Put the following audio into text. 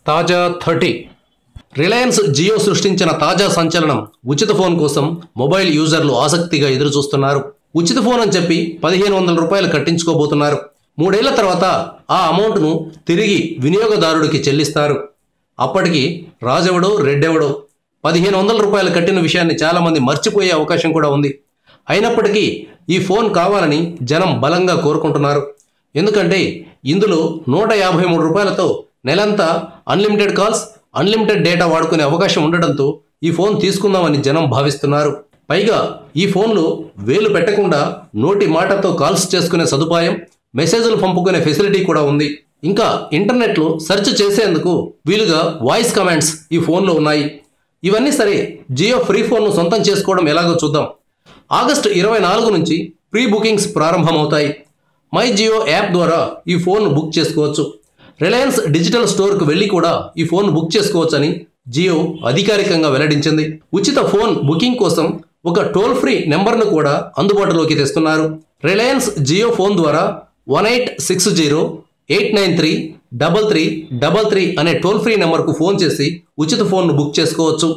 తాజా 30 రిలయన్స్ జియో సృష్టించిన తాజా సంచలనం ఉచిత ఫోన్ కోసం మొబైల్ యూజర్లు ఆసక్తిగా ఎదురుచూస్తున్నారు. ఉచిత ఫోన్ అని చెప్పి 1500 రూపాయలు కట్టించుకోబోతున్నారు. 3 ఏళ్ల తర్వాత ఆ అమౌంట్ను తిరిగి వినియోగదారుడికి చెల్లిస్తారు. అప్పటికి రాజెవడో రెడ్డెవడో 1500 రూపాయలు కట్టిన విషయాన్ని చాలామంది మర్చిపోయే అవకాశం కూడా ఉంది. అయినప్పటికీ ఈ ఫోన్ కావాలని జనం బలంగా కోరుకుంటున్నారు. ఎందుకంటే ఇందులో 153 రూపాయలతో నెలంతా అన్లిమిటెడ్ కాల్స్, అన్లిమిటెడ్ డేటా వాడుకునే అవకాశం ఉండడంతో ఈ ఫోన్ తీసుకుందామని జనం భావిస్తున్నారు. పైగా ఈ ఫోన్లో వేలు పెట్టకుండా నోటి మాటతో కాల్స్ చేసుకునే సదుపాయం, మెసేజ్లు పంపుకునే ఫెసిలిటీ కూడా ఉంది. ఇంకా ఇంటర్నెట్లో సెర్చ్ చేసేందుకు వీలుగా వాయిస్ కమాండ్స్ ఈ ఫోన్లో ఉన్నాయి. ఇవన్నీ సరే, జియో ఫ్రీ ఫోన్ను సొంతం చేసుకోవడం ఎలాగో చూద్దాం. ఆగస్టు 24 నుంచి ప్రీ బుకింగ్స్ ప్రారంభమవుతాయి. మై జియో యాప్ ద్వారా ఈ ఫోన్ను బుక్ చేసుకోవచ్చు. రిలయన్స్ డిజిటల్ స్టోర్కు వెళ్ళి కూడా ఈ ఫోన్ బుక్ చేసుకోవచ్చని జియో అధికారికంగా వెల్లడించింది. ఉచిత ఫోన్ బుకింగ్ కోసం ఒక టోల్ ఫ్రీ నెంబర్ను కూడా అందుబాటులోకి తెస్తున్నారు. రిలయన్స్ జియో ఫోన్ ద్వారా 1860-893-3333 అనే టోల్ ఫ్రీ నెంబర్కు ఫోన్ చేసి ఉచిత ఫోన్ను బుక్ చేసుకోవచ్చు.